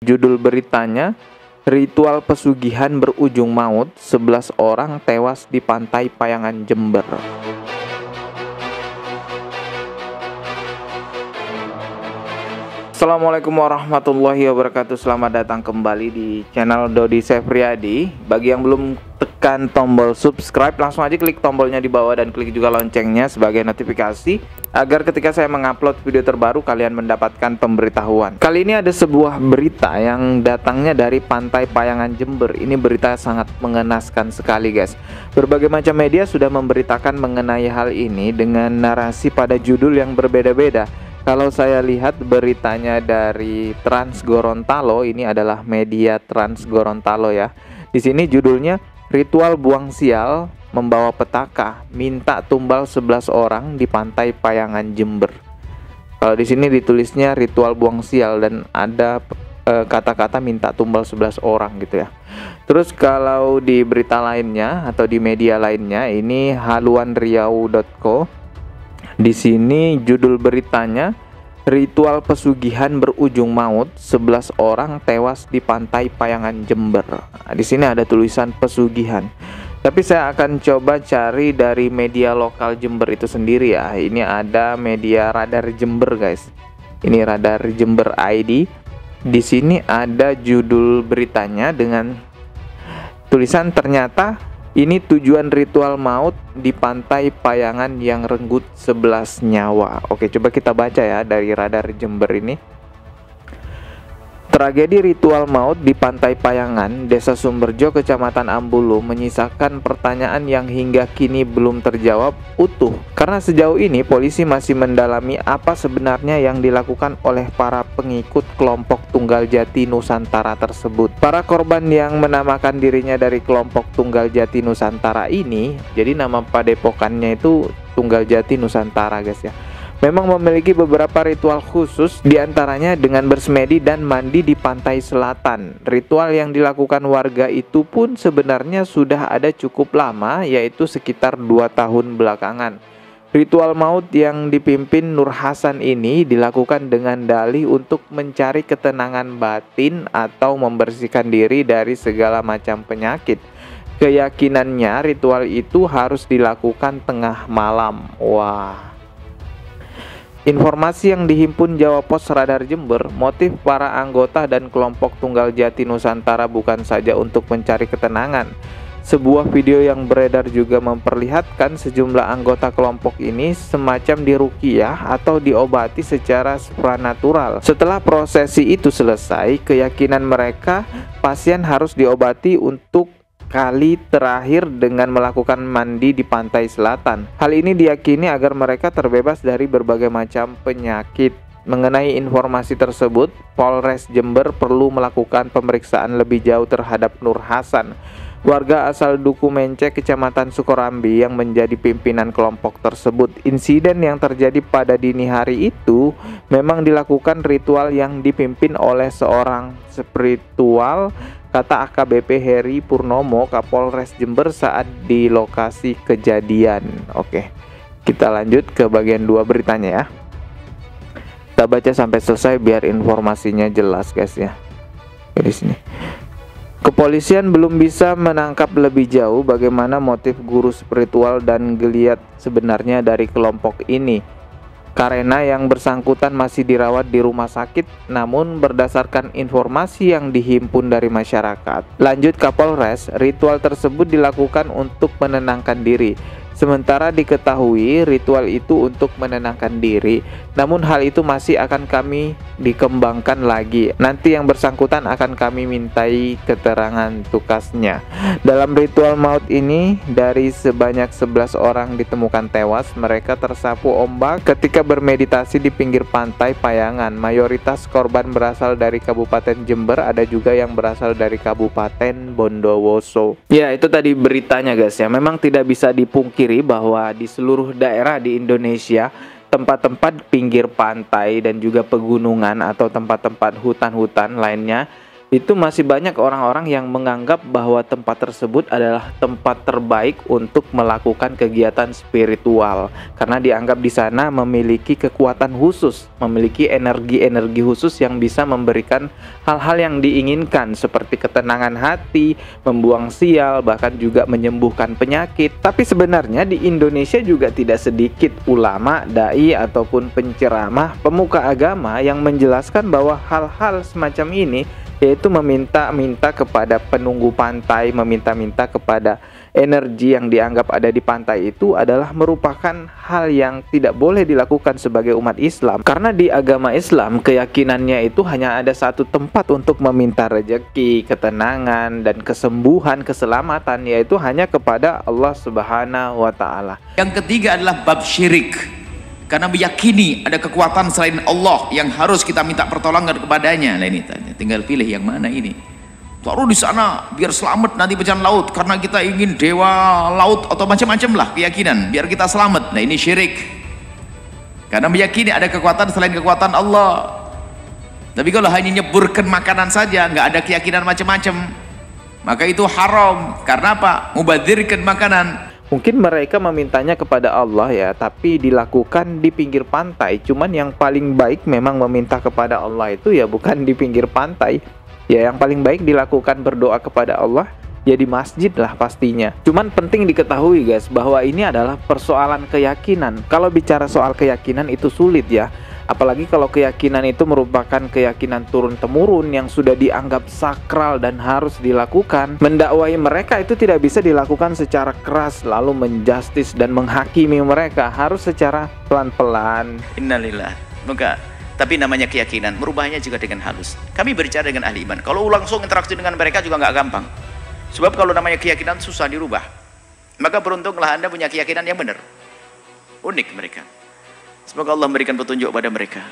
Judul beritanya, ritual pesugihan berujung maut, 11 orang tewas di pantai Payangan, Jember. Assalamualaikum warahmatullahi wabarakatuh. Selamat datang kembali di channel Dodi Sefriadi. Bagi yang belum tekan tombol subscribe, langsung aja klik tombolnya di bawah dan klik juga loncengnya sebagai notifikasi agar ketika saya mengupload video terbaru kalian mendapatkan pemberitahuan. Kali ini ada sebuah berita yang datangnya dari Pantai Payangan, Jember. Ini berita sangat mengenaskan sekali, guys. Berbagai macam media sudah memberitakan mengenai hal ini dengan narasi pada judul yang berbeda-beda. Kalau saya lihat beritanya dari Trans Gorontalo, ini adalah media Trans Gorontalo ya. Di sini judulnya ritual buang sial membawa petaka, minta tumbal 11 orang di Pantai Payangan, Jember. Kalau di sini ditulisnya ritual buang sial dan ada kata-kata minta tumbal 11 orang gitu ya. Terus kalau di berita lainnya atau di media lainnya, ini haluanriau.co. Di sini judul beritanya, ritual pesugihan berujung maut, 11 orang tewas di Pantai Payangan, Jember. Nah, di sini ada tulisan pesugihan. Tapi saya akan coba cari dari media lokal Jember itu sendiri ya. Ini ada media Radar Jember, guys. Ini Radar Jember ID. Di sini ada judul beritanya dengan tulisan ternyata ini tujuan ritual maut di Pantai Payangan yang renggut 11 nyawa. Oke, coba kita baca ya dari Radar Jember ini. Tragedi ritual maut di Pantai Payangan, Desa Sumberjo, Kecamatan Ambulu menyisakan pertanyaan yang hingga kini belum terjawab utuh. Karena sejauh ini polisi masih mendalami apa sebenarnya yang dilakukan oleh para pengikut kelompok Tunggal Jati Nusantara tersebut. Para korban yang menamakan dirinya dari kelompok Tunggal Jati Nusantara ini, jadi nama padepokannya itu Tunggal Jati Nusantara, guys ya, memang memiliki beberapa ritual khusus, diantaranya dengan bersemedi dan mandi di pantai selatan. Ritual yang dilakukan warga itu pun sebenarnya sudah ada cukup lama, yaitu sekitar 2 tahun belakangan. Ritual maut yang dipimpin Nur Hasan ini dilakukan dengan dalih untuk mencari ketenangan batin atau membersihkan diri dari segala macam penyakit. Keyakinannya ritual itu harus dilakukan tengah malam. Wah. Informasi yang dihimpun Jawa Pos Radar Jember, motif para anggota dan kelompok Tunggal Jati Nusantara bukan saja untuk mencari ketenangan. Sebuah video yang beredar juga memperlihatkan sejumlah anggota kelompok ini semacam diruqyah atau diobati secara supranatural. Setelah prosesi itu selesai, keyakinan mereka pasien harus diobati untuk kali terakhir dengan melakukan mandi di pantai selatan. Hal ini diyakini agar mereka terbebas dari berbagai macam penyakit. Mengenai informasi tersebut, Polres Jember perlu melakukan pemeriksaan lebih jauh terhadap Nur Hasan, warga asal Duku Mencek, Kecamatan Sukorambi, yang menjadi pimpinan kelompok tersebut. Insiden yang terjadi pada dini hari itu memang dilakukan ritual yang dipimpin oleh seorang spiritual, kata AKBP Heri Purnomo, Kapolres Jember saat di lokasi kejadian. Oke, kita lanjut ke bagian 2 beritanya ya. Kita baca sampai selesai biar informasinya jelas, guys ya. Di sini. Kepolisian belum bisa menangkap lebih jauh bagaimana motif guru spiritual dan geliat sebenarnya dari kelompok ini, karena yang bersangkutan masih dirawat di rumah sakit. Namun berdasarkan informasi yang dihimpun dari masyarakat, lanjut Kapolres, ritual tersebut dilakukan untuk menenangkan diri. Sementara diketahui ritual itu untuk menenangkan diri, namun hal itu masih akan kami dikembangkan lagi. Nanti yang bersangkutan akan kami mintai keterangan tukasnya. Dalam ritual maut ini, dari sebanyak 11 orang ditemukan tewas. Mereka tersapu ombak ketika bermeditasi di pinggir pantai Payangan. Mayoritas korban berasal dari Kabupaten Jember, ada juga yang berasal dari Kabupaten Bondowoso. Ya, itu tadi beritanya, guys ya. Memang tidak bisa dipungkiri bahwa di seluruh daerah di Indonesia, tempat-tempat pinggir pantai dan juga pegunungan atau tempat-tempat hutan-hutan lainnya itu masih banyak orang-orang yang menganggap bahwa tempat tersebut adalah tempat terbaik untuk melakukan kegiatan spiritual karena dianggap di sana memiliki kekuatan khusus, memiliki energi-energi khusus yang bisa memberikan hal-hal yang diinginkan seperti ketenangan hati, membuang sial, bahkan juga menyembuhkan penyakit. Tapi sebenarnya di Indonesia juga tidak sedikit ulama, dai ataupun penceramah, pemuka agama yang menjelaskan bahwa hal-hal semacam ini, yaitu meminta-minta kepada penunggu pantai, meminta-minta kepada energi yang dianggap ada di pantai, itu adalah merupakan hal yang tidak boleh dilakukan sebagai umat Islam. Karena di agama Islam, keyakinannya itu hanya ada satu tempat untuk meminta rezeki, ketenangan, dan kesembuhan, keselamatan, yaitu hanya kepada Allah Subhanahu wa Ta'ala. Yang ketiga adalah bab syirik, karena meyakini ada kekuatan selain Allah yang harus kita minta pertolongan kepadanya. Nah ini tinggal pilih yang mana ini. Taruh di sana biar selamat nanti bencana laut, karena kita ingin dewa laut atau macam-macam lah keyakinan biar kita selamat. Nah ini syirik, karena meyakini ada kekuatan selain kekuatan Allah. Tapi kalau hanya nyeburkan makanan saja, nggak ada keyakinan macam-macam, maka itu haram. Karena apa? Mubadzirkan makanan. Mungkin mereka memintanya kepada Allah ya, tapi dilakukan di pinggir pantai. Cuman yang paling baik memang meminta kepada Allah itu ya bukan di pinggir pantai. Ya yang paling baik dilakukan berdoa kepada Allah ya di masjid lah pastinya. Cuman penting diketahui guys, bahwa ini adalah persoalan keyakinan. Kalau bicara soal keyakinan itu sulit ya. Apalagi kalau keyakinan itu merupakan keyakinan turun-temurun yang sudah dianggap sakral dan harus dilakukan. Mendakwai mereka itu tidak bisa dilakukan secara keras lalu menjustis dan menghakimi mereka, harus secara pelan-pelan. Innalillah. Moga. Tapi namanya keyakinan, merubahnya juga dengan halus. Kami berbicara dengan ahli iman. Kalau langsung interaksi dengan mereka juga nggak gampang. Sebab kalau namanya keyakinan susah dirubah. Maka beruntunglah Anda punya keyakinan yang benar. Unik mereka. Semoga Allah memberikan petunjuk pada mereka.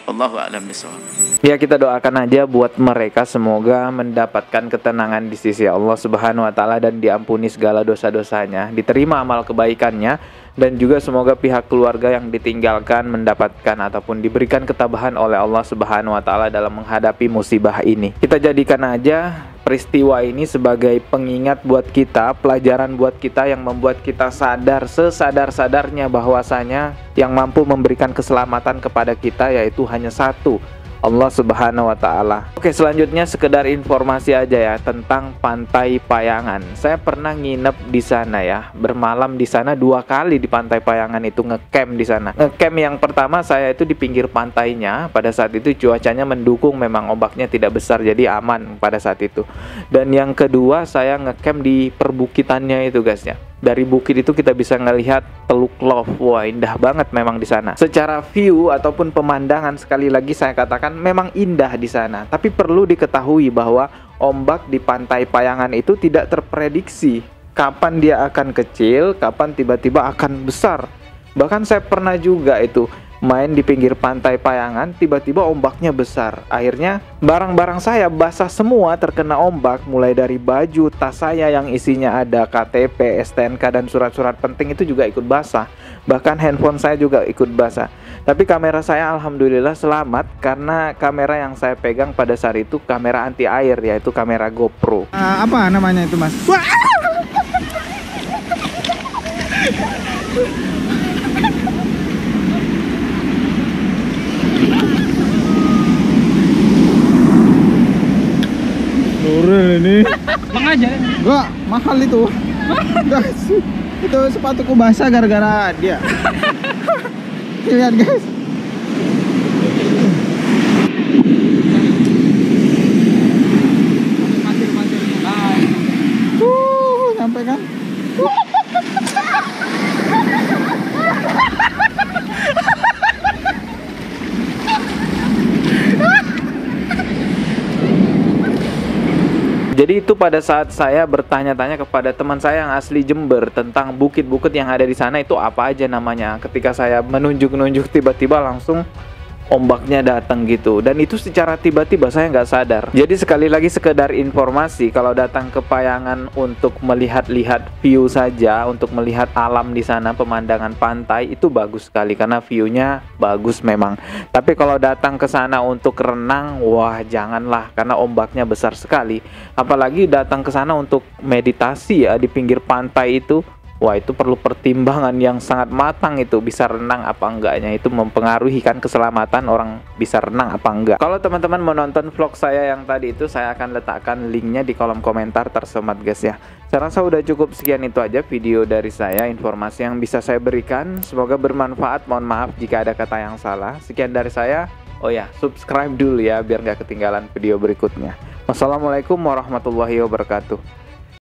Allahu a'lam bishawab. Ya kita doakan aja buat mereka, semoga mendapatkan ketenangan di sisi Allah Subhanahu wa Ta'ala dan diampuni segala dosa-dosanya, diterima amal kebaikannya, dan juga semoga pihak keluarga yang ditinggalkan mendapatkan ataupun diberikan ketabahan oleh Allah Subhanahu wa Ta'ala dalam menghadapi musibah ini. Kita jadikan aja peristiwa ini sebagai pengingat buat kita, pelajaran buat kita yang membuat kita sadar sesadar-sadarnya bahwasanya yang mampu memberikan keselamatan kepada kita yaitu hanya satu, Allah Subhanahu wa Ta'ala. Oke, selanjutnya sekedar informasi aja ya tentang Pantai Payangan. Saya pernah nginep di sana ya, bermalam di sana 2 kali di Pantai Payangan itu, ngecamp di sana. Ngecamp yang pertama saya itu di pinggir pantainya. Pada saat itu cuacanya mendukung, memang ombaknya tidak besar jadi aman pada saat itu. Dan yang kedua saya ngecamp di perbukitannya itu guys ya. Dari bukit itu kita bisa ngelihat Teluk Love. Wah, indah banget memang di sana. Secara view ataupun pemandangan, sekali lagi saya katakan memang indah di sana. Tapi perlu diketahui bahwa ombak di Pantai Payangan itu tidak terprediksi kapan dia akan kecil, kapan tiba-tiba akan besar. Bahkan saya pernah juga itu main di pinggir Pantai Payangan, tiba-tiba ombaknya besar. Akhirnya barang-barang saya basah semua terkena ombak, mulai dari baju, tas saya yang isinya ada KTP, STNK, dan surat-surat penting itu juga ikut basah. Bahkan handphone saya juga ikut basah. Tapi kamera saya alhamdulillah selamat, karena kamera yang saya pegang pada saat itu kamera anti air, yaitu kamera GoPro. Apa namanya itu mas? Turun ini. Mengajar. Enggak, mahal itu. Guys, itu sepatuku basah gara-gara dia. Lihat guys. Sampai kan? Jadi itu pada saat saya bertanya-tanya kepada teman saya yang asli Jember tentang bukit-bukit yang ada di sana itu apa aja namanya. Ketika saya menunjuk-nunjuk, tiba-tiba langsung ombaknya datang gitu, dan itu secara tiba-tiba saya nggak sadar. Jadi sekali lagi sekedar informasi, kalau datang ke Payangan untuk melihat-lihat view saja, untuk melihat alam di sana, pemandangan pantai itu bagus sekali karena view-nya bagus memang. Tapi kalau datang ke sana untuk renang, wah janganlah karena ombaknya besar sekali. Apalagi datang ke sana untuk meditasi ya di pinggir pantai itu. Wah itu perlu pertimbangan yang sangat matang, itu bisa renang apa enggaknya, itu mempengaruhi kan keselamatan orang bisa renang apa enggak. Kalau teman-teman mau nonton vlog saya yang tadi itu, saya akan letakkan linknya di kolom komentar tersemat guys ya. Saya rasa udah cukup, sekian itu aja video dari saya, informasi yang bisa saya berikan, semoga bermanfaat. Mohon maaf jika ada kata yang salah. Sekian dari saya. Oh ya, subscribe dulu ya biar nggak ketinggalan video berikutnya. Wassalamualaikum warahmatullahi wabarakatuh.